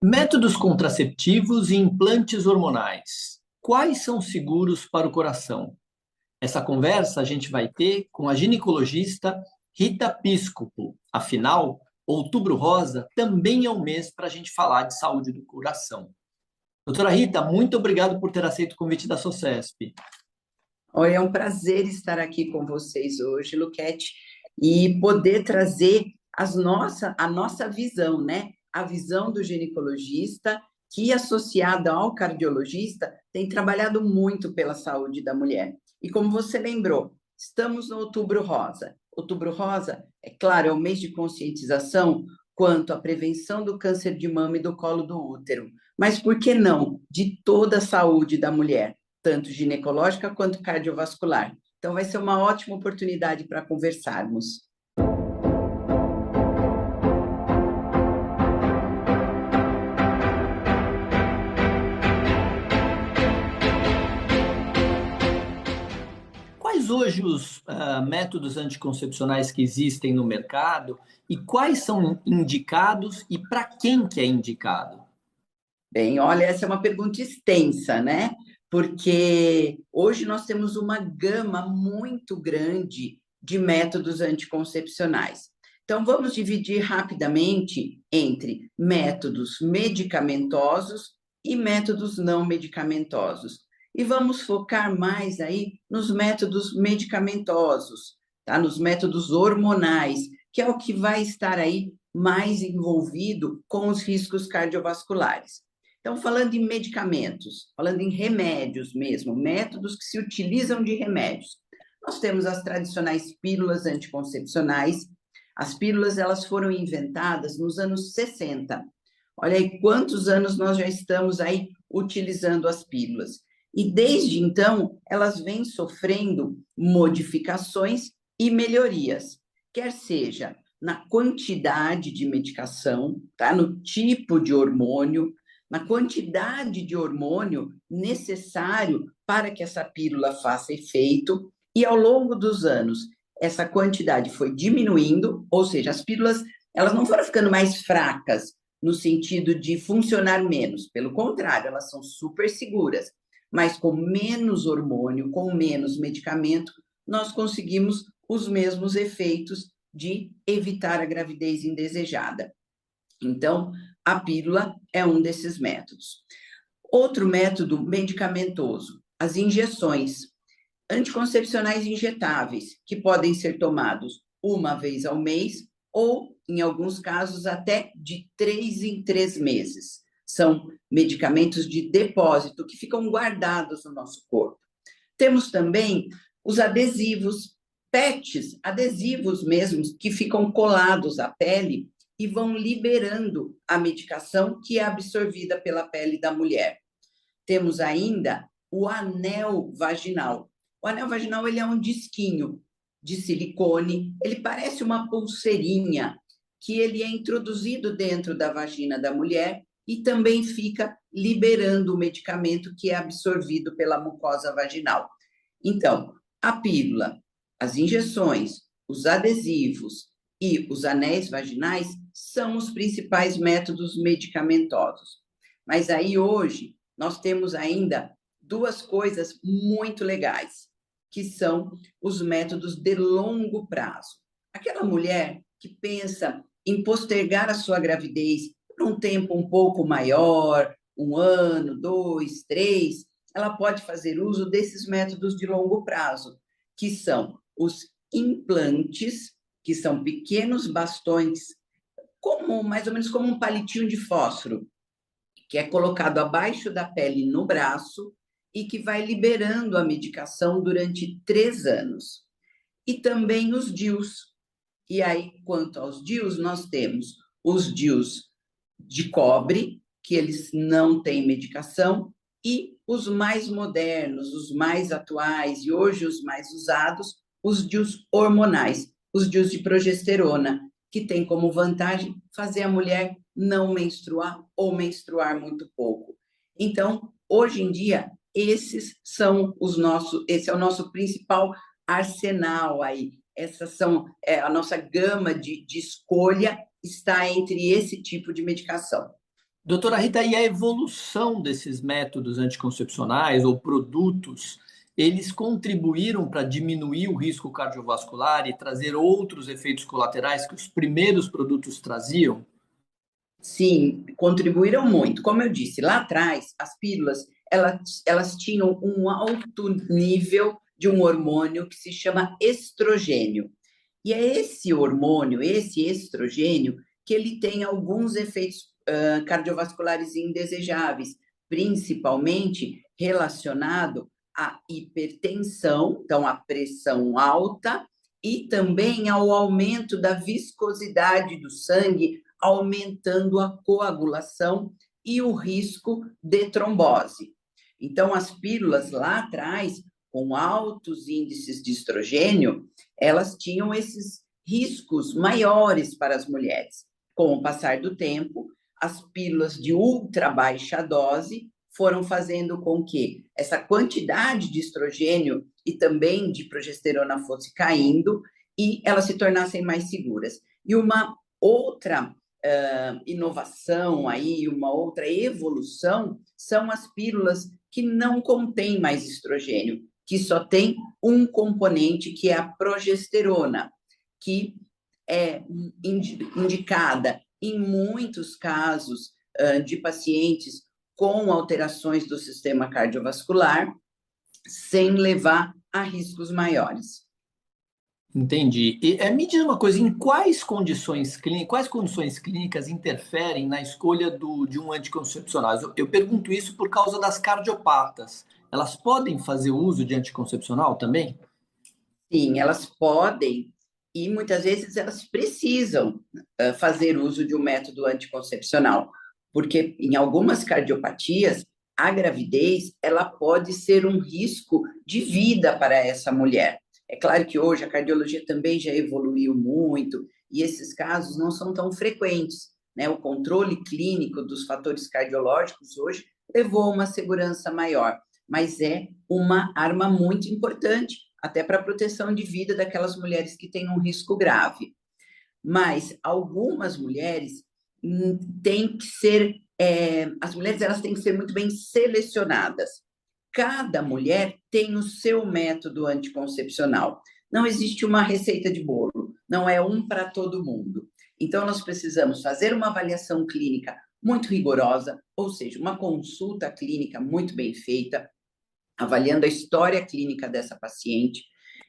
Métodos contraceptivos e implantes hormonais. Quais são seguros para o coração? Essa conversa a gente vai ter com a ginecologista Rita Piscopo. Afinal, Outubro Rosa também é um mês para a gente falar de saúde do coração. Doutora Rita, muito obrigado por ter aceito o convite da SOCESP. Olha, é um prazer estar aqui com vocês hoje, Luquete, e poder trazer a nossa visão, né? A visão do ginecologista, que, associada ao cardiologista, tem trabalhado muito pela saúde da mulher. E como você lembrou, estamos no Outubro Rosa. Outubro Rosa, é claro, é o mês de conscientização quanto à prevenção do câncer de mama e do colo do útero. Mas por que não? De toda a saúde da mulher, tanto ginecológica quanto cardiovascular. Então, vai ser uma ótima oportunidade para conversarmos. Quais hoje os métodos anticoncepcionais que existem no mercado e quais são indicados e para quem que é indicado? Bem, olha, essa é uma pergunta extensa, né? Porque hoje nós temos uma gama muito grande de métodos anticoncepcionais. Então, vamos dividir rapidamente entre métodos medicamentosos e métodos não medicamentosos. E vamos focar mais aí nos métodos medicamentosos, tá? Nos métodos hormonais, que é o que vai estar aí mais envolvido com os riscos cardiovasculares. Então, falando em medicamentos, falando em remédios mesmo, métodos que se utilizam de remédios, nós temos as tradicionais pílulas anticoncepcionais. As pílulas, elas foram inventadas nos anos 60. Olha aí quantos anos nós já estamos aí utilizando as pílulas. E desde então, elas vêm sofrendo modificações e melhorias, quer seja na quantidade de medicação, tá? No tipo de hormônio, na quantidade de hormônio necessário para que essa pílula faça efeito, e ao longo dos anos essa quantidade foi diminuindo, ou seja, as pílulas elas não foram ficando mais fracas no sentido de funcionar menos, pelo contrário, elas são super seguras, mas com menos hormônio, com menos medicamento, nós conseguimos os mesmos efeitos de evitar a gravidez indesejada. Então, a pílula é um desses métodos. Outro método medicamentoso, as injeções anticoncepcionais injetáveis, que podem ser tomados uma vez ao mês ou, em alguns casos, até de 3 em 3 meses. São medicamentos de depósito que ficam guardados no nosso corpo. Temos também os adesivos, PETs, adesivos mesmos, que ficam colados à pele e vão liberando a medicação que é absorvida pela pele da mulher. Temos ainda o anel vaginal. O anel vaginal ele é um disquinho de silicone, ele parece uma pulseirinha que ele é introduzido dentro da vagina da mulher e também fica liberando o medicamento que é absorvido pela mucosa vaginal. Então, a pílula, as injeções, os adesivos e os anéis vaginais são os principais métodos medicamentosos. Mas aí hoje nós temos ainda duas coisas muito legais, que são os métodos de longo prazo. Aquela mulher que pensa em postergar a sua gravidez por um tempo um pouco maior, 1 ano, 2, 3, ela pode fazer uso desses métodos de longo prazo, que são os implantes, que são pequenos bastões, como mais ou menos como um palitinho de fósforo, que é colocado abaixo da pele no braço e que vai liberando a medicação durante 3 anos. E também os DIUs. E aí, quanto aos DIUs, nós temos os DIUs de cobre, que eles não têm medicação, e os mais modernos, os mais atuais e hoje os mais usados, os DIUs hormonais, os DIUs de progesterona, que tem como vantagem fazer a mulher não menstruar ou menstruar muito pouco. Então, hoje em dia, esse é o nosso principal arsenal aí. Essas são a nossa gama de escolha está entre esse tipo de medicação. Doutora Rita, e a evolução desses métodos anticoncepcionais ou produtos, eles contribuíram para diminuir o risco cardiovascular e trazer outros efeitos colaterais que os primeiros produtos traziam? Sim, contribuíram muito. Como eu disse, lá atrás, as pílulas, elas tinham um alto nível de um hormônio que se chama estrogênio. E é esse hormônio, esse estrogênio, que ele tem alguns efeitos cardiovasculares indesejáveis, principalmente relacionado à hipertensão, então à pressão alta, e também ao aumento da viscosidade do sangue, aumentando a coagulação e o risco de trombose. Então, as pílulas lá atrás, com altos índices de estrogênio, elas tinham esses riscos maiores para as mulheres. Com o passar do tempo, as pílulas de ultra baixa dose foram fazendo com que essa quantidade de estrogênio e também de progesterona fosse caindo e elas se tornassem mais seguras. E uma outra inovação aí, uma outra evolução, são as pílulas que não contêm mais estrogênio, que só tem um componente, que é a progesterona, que é indicada em muitos casos de pacientes com alterações do sistema cardiovascular, sem levar a riscos maiores. Entendi. E me diz uma coisa, em quais condições clínicas interferem na escolha de um anticoncepcional? Eu pergunto isso por causa das cardiopatas. Elas podem fazer uso de anticoncepcional também? Sim, elas podem e muitas vezes elas precisam fazer uso de um método anticoncepcional, porque em algumas cardiopatias a gravidez ela pode ser um risco de vida para essa mulher. É claro que hoje a cardiologia também já evoluiu muito e esses casos não são tão frequentes, né? O controle clínico dos fatores cardiológicos hoje levou a uma segurança maior, mas é uma arma muito importante até para a proteção de vida daquelas mulheres que têm um risco grave. Mas algumas mulheres têm que ser, as mulheres elas têm que ser muito bem selecionadas. Cada mulher tem o seu método anticoncepcional. Não existe uma receita de bolo, não é um para todo mundo. Então, nós precisamos fazer uma avaliação clínica muito rigorosa, ou seja, uma consulta clínica muito bem feita, avaliando a história clínica dessa paciente.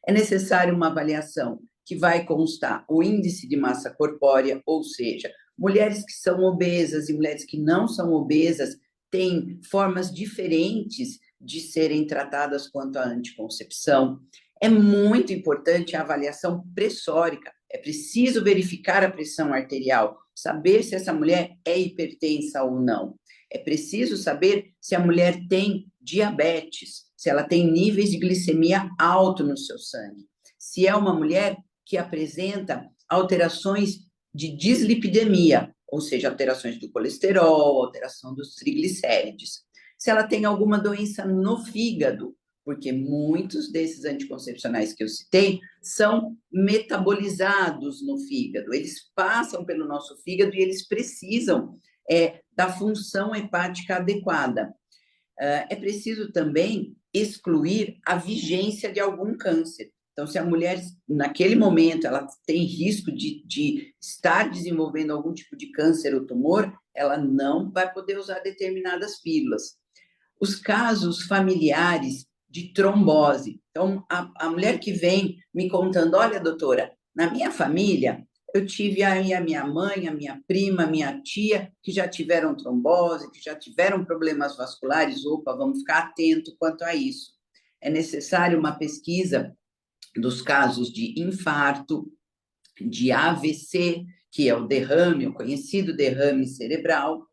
É necessário uma avaliação que vai constar o índice de massa corpórea, ou seja, mulheres que são obesas e mulheres que não são obesas têm formas diferentes de serem tratadas quanto à anticoncepção. É muito importante a avaliação pressórica. É preciso verificar a pressão arterial, saber se essa mulher é hipertensa ou não. É preciso saber se a mulher tem diabetes, se ela tem níveis de glicemia alto no seu sangue, se é uma mulher que apresenta alterações de dislipidemia, ou seja, alterações do colesterol, alteração dos triglicérides, se ela tem alguma doença no fígado, porque muitos desses anticoncepcionais que eu citei são metabolizados no fígado, eles passam pelo nosso fígado e eles precisam da função hepática adequada. É preciso também excluir a vigência de algum câncer. Então, se a mulher, naquele momento, ela tem risco de estar desenvolvendo algum tipo de câncer ou tumor, ela não vai poder usar determinadas pílulas. Os casos familiares de trombose. Então, a mulher que vem me contando, olha, doutora, na minha família, eu tive aí a minha mãe, a minha prima, a minha tia, que já tiveram trombose, que já tiveram problemas vasculares. Opa, vamos ficar atento quanto a isso. É necessário uma pesquisa dos casos de infarto, de AVC, que é o derrame, o conhecido derrame cerebral.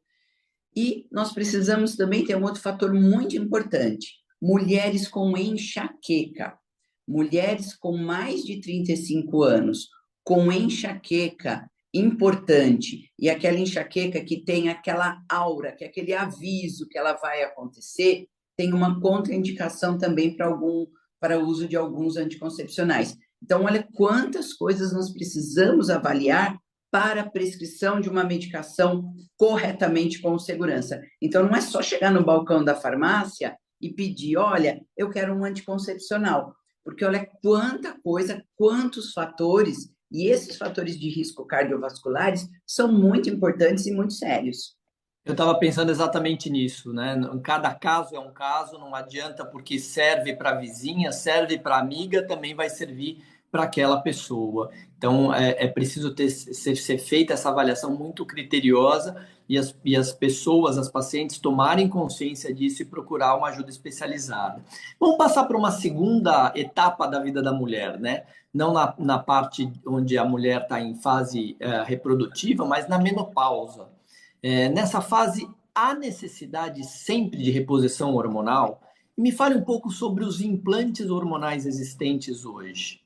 E nós precisamos também ter um outro fator muito importante: mulheres com enxaqueca. Mulheres com mais de 35 anos, com enxaqueca importante, e aquela enxaqueca que tem aquela aura, que é aquele aviso que ela vai acontecer, tem uma contraindicação também para o uso de alguns anticoncepcionais. Então, olha quantas coisas nós precisamos avaliar para a prescrição de uma medicação corretamente com segurança. Então, não é só chegar no balcão da farmácia e pedir, olha, eu quero um anticoncepcional, porque olha quanta coisa, quantos fatores, e esses fatores de risco cardiovasculares são muito importantes e muito sérios. Eu estava pensando exatamente nisso, né? Cada caso é um caso, não adianta porque serve para a vizinha, serve para a amiga, também vai servir para aquela pessoa. Então, é preciso ser feita essa avaliação muito criteriosa e as pessoas, as pacientes, tomarem consciência disso e procurar uma ajuda especializada. Vamos passar para uma segunda etapa da vida da mulher, né? Não na parte onde a mulher está em fase reprodutiva, mas na menopausa. Nessa fase, há necessidade sempre de reposição hormonal? Me fale um pouco sobre os implantes hormonais existentes hoje.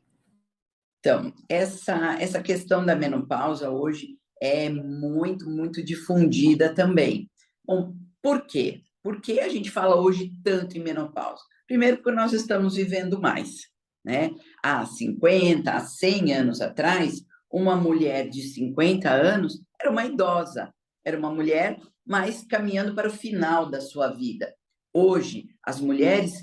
Então, essa questão da menopausa hoje é muito, muito difundida também. Bom, por quê? Por que a gente fala hoje tanto em menopausa? Primeiro, porque nós estamos vivendo mais, né? Há 50, há 100 anos atrás, uma mulher de 50 anos era uma idosa, era uma mulher mais caminhando para o final da sua vida. Hoje, as mulheres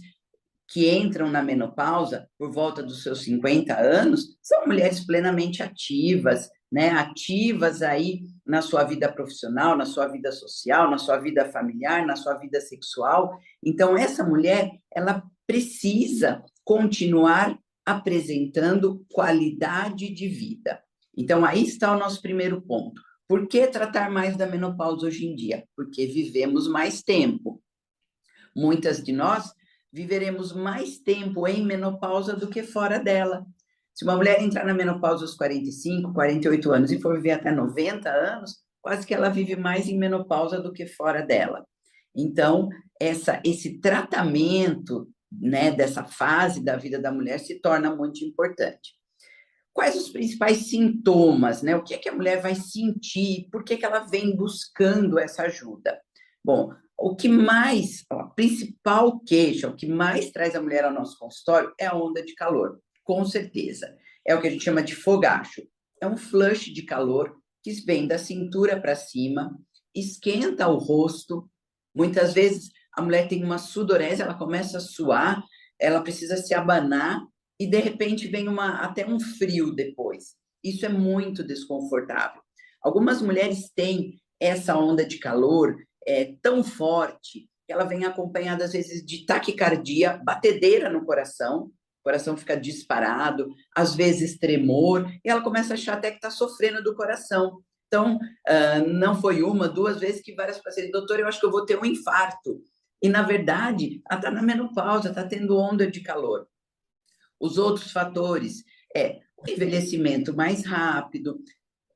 que entram na menopausa por volta dos seus 50 anos são mulheres plenamente ativas, né? Ativas aí na sua vida profissional, na sua vida social, na sua vida familiar, na sua vida sexual. Então, essa mulher, ela precisa continuar apresentando qualidade de vida. Então, aí está o nosso primeiro ponto. Por que tratar mais da menopausa hoje em dia? Porque vivemos mais tempo. Muitas de nós viveremos mais tempo em menopausa do que fora dela. Se uma mulher entrar na menopausa aos 45, 48 anos e for viver até 90 anos, quase que ela vive mais em menopausa do que fora dela. Então, esse tratamento, né, dessa fase da vida da mulher se torna muito importante. Quais os principais sintomas, né? O que é que a mulher vai sentir? Por que ela vem buscando essa ajuda? Bom, o que mais, a principal queixa, o que mais traz a mulher ao nosso consultório é a onda de calor, com certeza. É o que a gente chama de fogacho. É um flush de calor que vem da cintura para cima, esquenta o rosto. Muitas vezes a mulher tem uma sudorese, ela começa a suar, ela precisa se abanar e de repente vem até um frio depois. Isso é muito desconfortável. Algumas mulheres têm essa onda de calor tão forte que ela vem acompanhada às vezes de taquicardia, batedeira no coração, o coração fica disparado, às vezes tremor, e ela começa a achar até que está sofrendo do coração. Então, não foi uma, duas vezes que várias pacientes, doutor, eu acho que eu vou ter um infarto. E, na verdade, ela está na menopausa, está tendo onda de calor. Os outros fatores o envelhecimento mais rápido,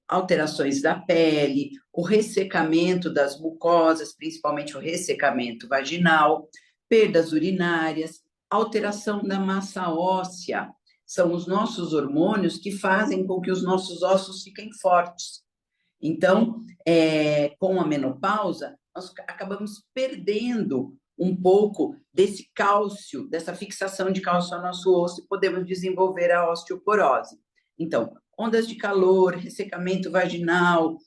alterações da pele, o ressecamento das mucosas, principalmente o ressecamento vaginal, perdas urinárias, alteração da massa óssea. São os nossos hormônios que fazem com que os nossos ossos fiquem fortes. Então, com a menopausa, nós acabamos perdendo um pouco desse cálcio, dessa fixação de cálcio ao nosso osso e podemos desenvolver a osteoporose. Então, ondas de calor, ressecamento vaginal,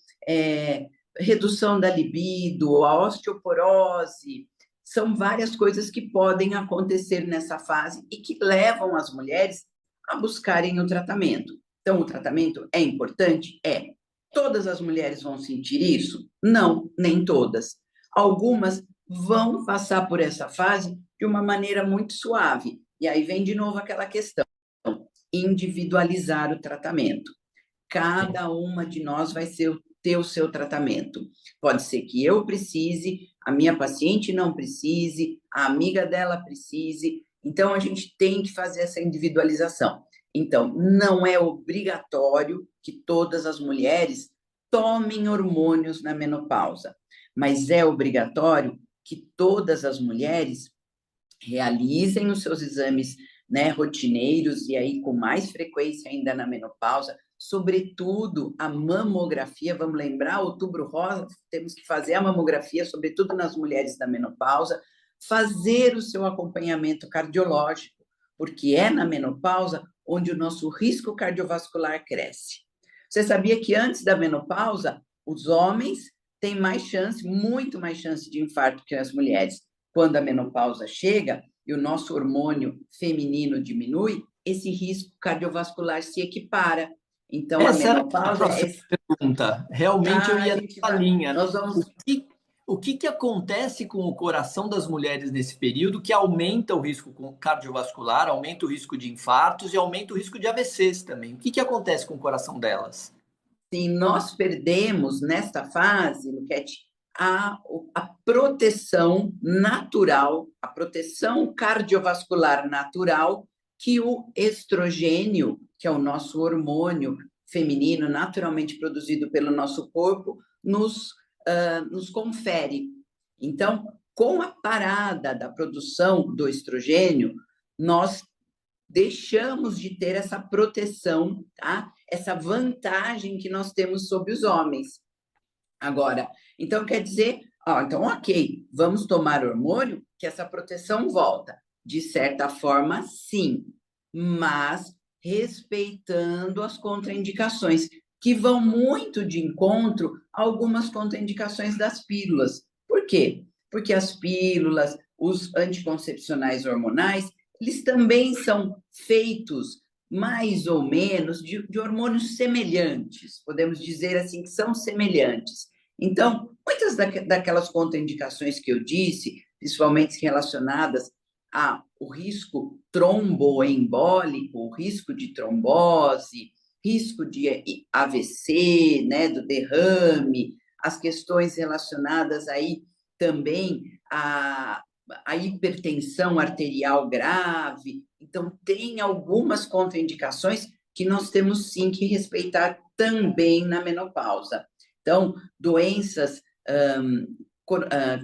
redução da libido, a osteoporose, são várias coisas que podem acontecer nessa fase e que levam as mulheres a buscarem o tratamento. Então, o tratamento é importante? É. Todas as mulheres vão sentir isso? Não, nem todas. Algumas vão passar por essa fase de uma maneira muito suave. E aí vem de novo aquela questão, individualizar o tratamento. Cada uma de nós vai ter o seu tratamento. Pode ser que eu precise, a minha paciente não precise, a amiga dela precise. Então, a gente tem que fazer essa individualização. Então, não é obrigatório que todas as mulheres tomem hormônios na menopausa, mas é obrigatório que todas as mulheres realizem os seus exames, né, rotineiros e aí com mais frequência ainda na menopausa, sobretudo a mamografia, vamos lembrar, Outubro Rosa, temos que fazer a mamografia, sobretudo nas mulheres da menopausa, fazer o seu acompanhamento cardiológico, porque é na menopausa onde o nosso risco cardiovascular cresce. Você sabia que antes da menopausa, os homens têm mais chance, muito mais chance de infarto que as mulheres. Quando a menopausa chega e o nosso hormônio feminino diminui, esse risco cardiovascular se equipara. Então, a Essa era a menopausa próxima é... pergunta. Realmente eu Ah, a ia gente nessa vai... linha. Nós O vamos... que, o que que acontece com o coração das mulheres nesse período que aumenta o risco cardiovascular, aumenta o risco de infartos e aumenta o risco de AVCs também? O que que acontece com o coração delas? Sim, nós perdemos nesta fase, Luquete, a proteção natural, a proteção cardiovascular natural que o estrogênio, que é o nosso hormônio feminino naturalmente produzido pelo nosso corpo, nos confere. Então, com a parada da produção do estrogênio, nós deixamos de ter essa proteção, tá? Essa vantagem que nós temos sobre os homens. Agora, então quer dizer, ó, então ok, vamos tomar hormônio que essa proteção volta. De certa forma, sim, mas respeitando as contraindicações, que vão muito de encontro a algumas contraindicações das pílulas. Por quê? Porque as pílulas, os anticoncepcionais hormonais, eles também são feitos mais ou menos de hormônios semelhantes, podemos dizer assim que são semelhantes. Então, muitas daquelas contraindicações que eu disse, principalmente relacionadas ao risco tromboembólico, o risco de trombose, risco de AVC, né, do derrame, as questões relacionadas aí também a hipertensão arterial grave. Então, tem algumas contraindicações que nós temos sim que respeitar também na menopausa. Então, doenças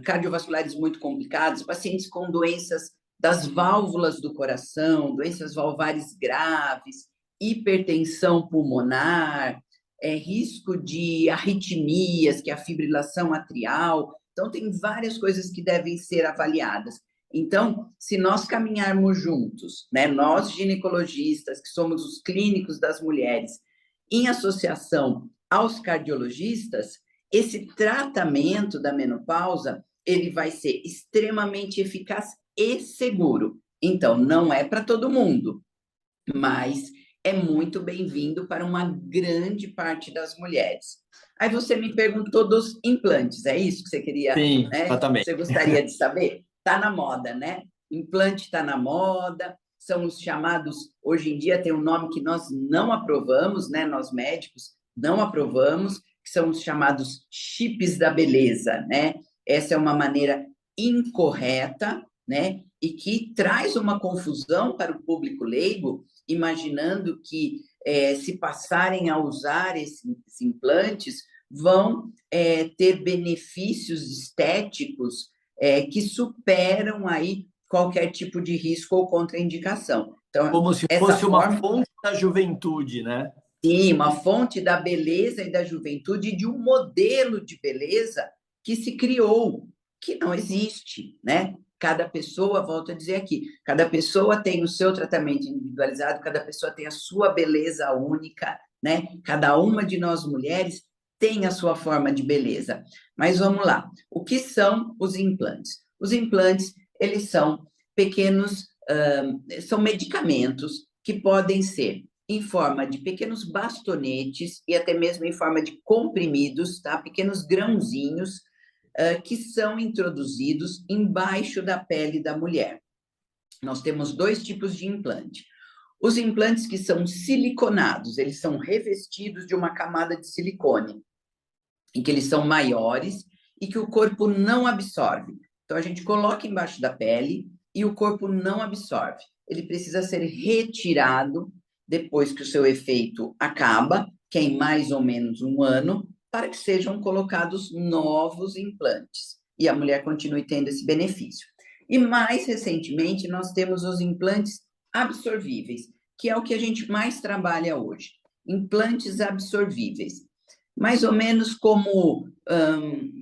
cardiovasculares muito complicadas, pacientes com doenças das válvulas do coração, doenças valvares graves, hipertensão pulmonar, risco de arritmias, que é a fibrilação atrial. Então, tem várias coisas que devem ser avaliadas. Então, se nós caminharmos juntos, né, nós ginecologistas, que somos os clínicos das mulheres, em associação aos cardiologistas, esse tratamento da menopausa, ele vai ser extremamente eficaz e seguro. Então, não é para todo mundo, mas é muito bem-vindo para uma grande parte das mulheres. Aí você me perguntou dos implantes, é isso que você queria, Sim, né? exatamente. Você gostaria de saber? Está na moda, né? Implante está na moda, são os chamados, hoje em dia tem um nome que nós não aprovamos, né? Nós médicos não aprovamos, que são os chamados chips da beleza, né? Essa é uma maneira incorreta, né? E que traz uma confusão para o público leigo, imaginando que se passarem a usar esses implantes, vão ter benefícios estéticos que superam aí qualquer tipo de risco ou contraindicação. Então, Como se essa fosse uma forma, fonte da juventude, né? sim, uma fonte da beleza e da juventude, de um modelo de beleza que se criou, que não existe, né? Cada pessoa, volto a dizer aqui, cada pessoa tem o seu tratamento individualizado, cada pessoa tem a sua beleza única, né? Cada uma de nós mulheres tem a sua forma de beleza. Mas vamos lá. O que são os implantes? Os implantes, eles são pequenos, são medicamentos que podem ser em forma de pequenos bastonetes e até mesmo em forma de comprimidos, tá? Pequenos grãozinhos que são introduzidos embaixo da pele da mulher. Nós temos dois tipos de implante. Os implantes que são siliconados, eles são revestidos de uma camada de silicone, em que eles são maiores e que o corpo não absorve. Então, a gente coloca embaixo da pele e o corpo não absorve. Ele precisa ser retirado depois que o seu efeito acaba, que é em mais ou menos um ano, para que sejam colocados novos implantes e a mulher continue tendo esse benefício. E mais recentemente, nós temos os implantes absorvíveis, que é o que a gente mais trabalha hoje. Implantes absorvíveis. Mais ou menos como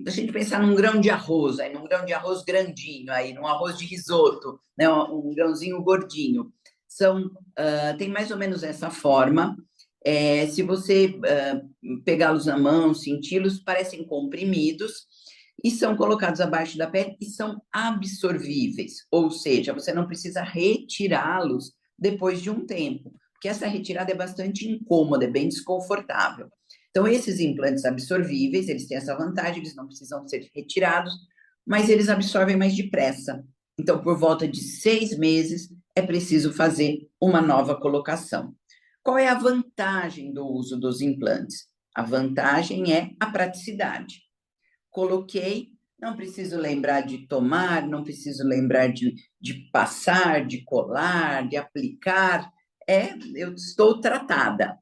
a gente pensar num grão de arroz, aí, num grão de arroz grandinho, aí, num arroz de risoto, né, um grãozinho gordinho. Tem mais ou menos essa forma, Se você pegá-los na mão, senti-los, parecem comprimidos e são colocados abaixo da pele e são absorvíveis, ou seja, você não precisa retirá-los depois de um tempo, porque essa retirada é bastante incômoda, é bem desconfortável. Então, esses implantes absorvíveis, eles têm essa vantagem, eles não precisam ser retirados, mas eles absorvem mais depressa. Então, por volta de 6 meses, é preciso fazer uma nova colocação. Qual é a vantagem do uso dos implantes? A vantagem é a praticidade. Coloquei, não preciso lembrar de tomar, não preciso lembrar de passar, de colar, de aplicar. Eu estou tratada,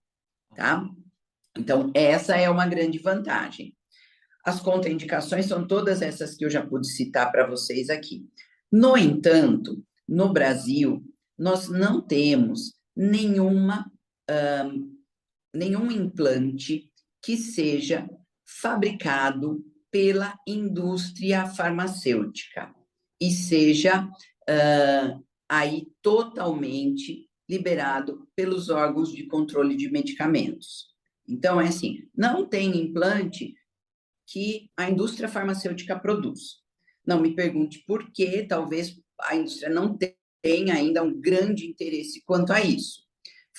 tá? Então, essa é uma grande vantagem. As contraindicações são todas essas que eu já pude citar para vocês aqui. No entanto, no Brasil, nós não temos nenhum implante que seja fabricado pela indústria farmacêutica e seja aí totalmente liberado pelos órgãos de controle de medicamentos. Então, é assim, não tem implante que a indústria farmacêutica produz. Não me pergunte por que, talvez a indústria não tenha ainda um grande interesse quanto a isso.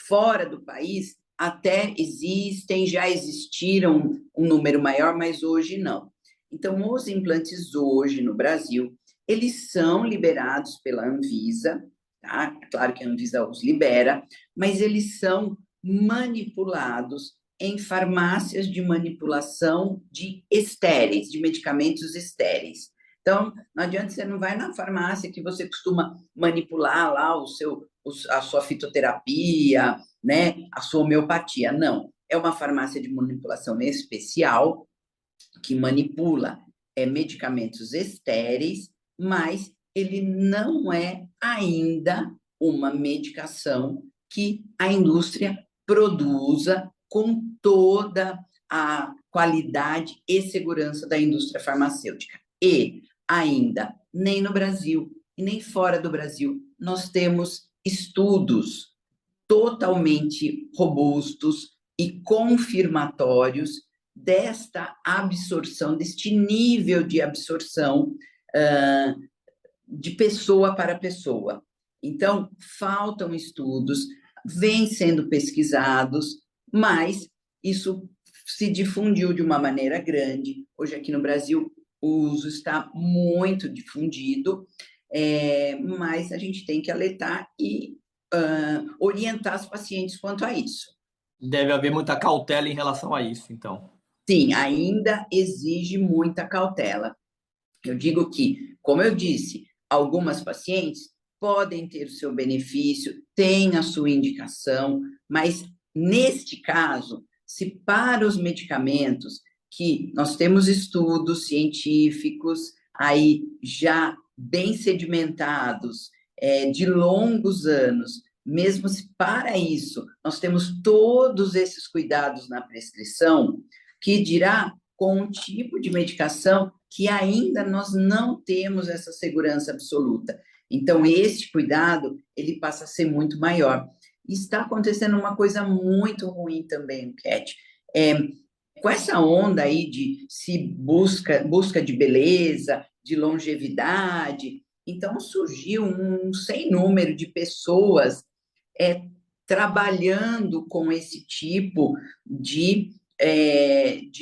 Fora do país, até existem, já existiram um número maior, mas hoje não. Então, os implantes hoje no Brasil, eles são liberados pela Anvisa, tá? Claro que a Anvisa os libera, mas eles são manipulados em farmácias de manipulação de estéreis, de medicamentos estéreis. Então, não adianta, você não vai na farmácia que você costuma manipular lá a sua fitoterapia, né, a sua homeopatia. Não, é uma farmácia de manipulação especial que manipula medicamentos estéreis, mas ele não é ainda uma medicação que a indústria produza com toda a qualidade e segurança da indústria farmacêutica. E ainda, nem no Brasil e nem fora do Brasil, nós temos estudos totalmente robustos e confirmatórios desta absorção, deste nível de absorção de pessoa para pessoa. Então, faltam estudos, vêm sendo pesquisados, mas isso se difundiu de uma maneira grande. Hoje, aqui no Brasil, o uso está muito difundido, mas a gente tem que alertar e orientar os pacientes quanto a isso. Deve haver muita cautela em relação a isso, então. Sim, ainda exige muita cautela. Eu digo que, como eu disse, algumas pacientes podem ter o seu benefício, têm a sua indicação, mas neste caso, se para os medicamentos que nós temos estudos científicos aí já bem sedimentados, de longos anos, mesmo se para isso nós temos todos esses cuidados na prescrição, que dirá com um tipo de medicação que ainda nós não temos essa segurança absoluta. Então, esse cuidado, ele passa a ser muito maior. E está acontecendo uma coisa muito ruim também, Cat. Com essa onda aí de se busca de beleza, de longevidade, então surgiu um sem número de pessoas trabalhando com esse tipo de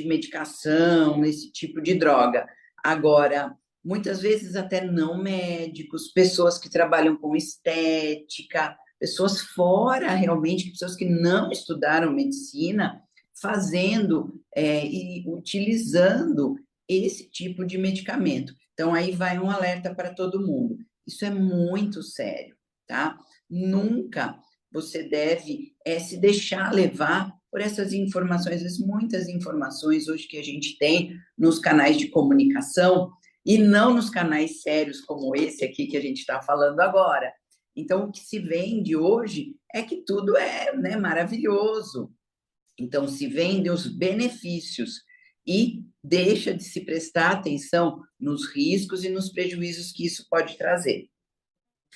medicação, esse tipo de droga. Agora, muitas vezes até não médicos, pessoas que trabalham com estética, pessoas fora realmente, pessoas que não estudaram medicina, fazendo e utilizando esse tipo de medicamento. Então, aí vai um alerta para todo mundo. Isso é muito sério, tá? Nunca você deve se deixar levar por essas informações, muitas informações hoje que a gente tem nos canais de comunicação e não nos canais sérios como esse aqui que a gente está falando agora. Então, o que se vende hoje é que tudo é, né, maravilhoso. Então, se vende os benefícios e deixa de se prestar atenção nos riscos e nos prejuízos que isso pode trazer.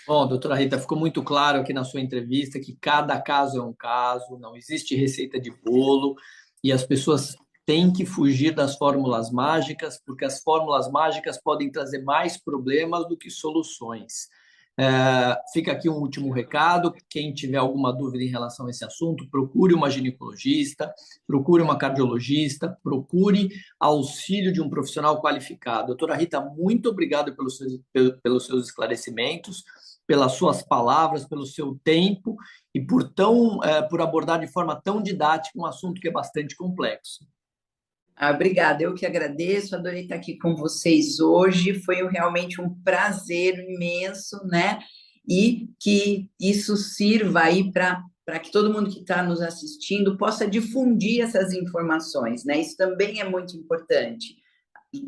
Bom, doutora Rita, ficou muito claro aqui na sua entrevista que cada caso é um caso, não existe receita de bolo e as pessoas têm que fugir das fórmulas mágicas, porque as fórmulas mágicas podem trazer mais problemas do que soluções. Fica aqui um último recado: quem tiver alguma dúvida em relação a esse assunto, procure uma ginecologista, procure uma cardiologista, procure auxílio de um profissional qualificado. Doutora Rita, muito obrigado pelos seus esclarecimentos, pelas suas palavras, pelo seu tempo e por abordar de forma tão didática um assunto que é bastante complexo. Obrigada, eu que agradeço, adorei estar aqui com vocês hoje, foi realmente um prazer imenso, né? E que isso sirva aí para que todo mundo que está nos assistindo possa difundir essas informações, né? Isso também é muito importante.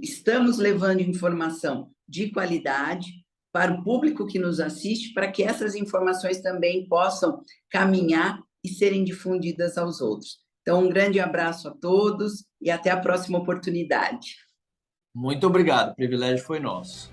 Estamos levando informação de qualidade para o público que nos assiste, para que essas informações também possam caminhar e serem difundidas aos outros. Então, um grande abraço a todos e até a próxima oportunidade. Muito obrigado, o privilégio foi nosso.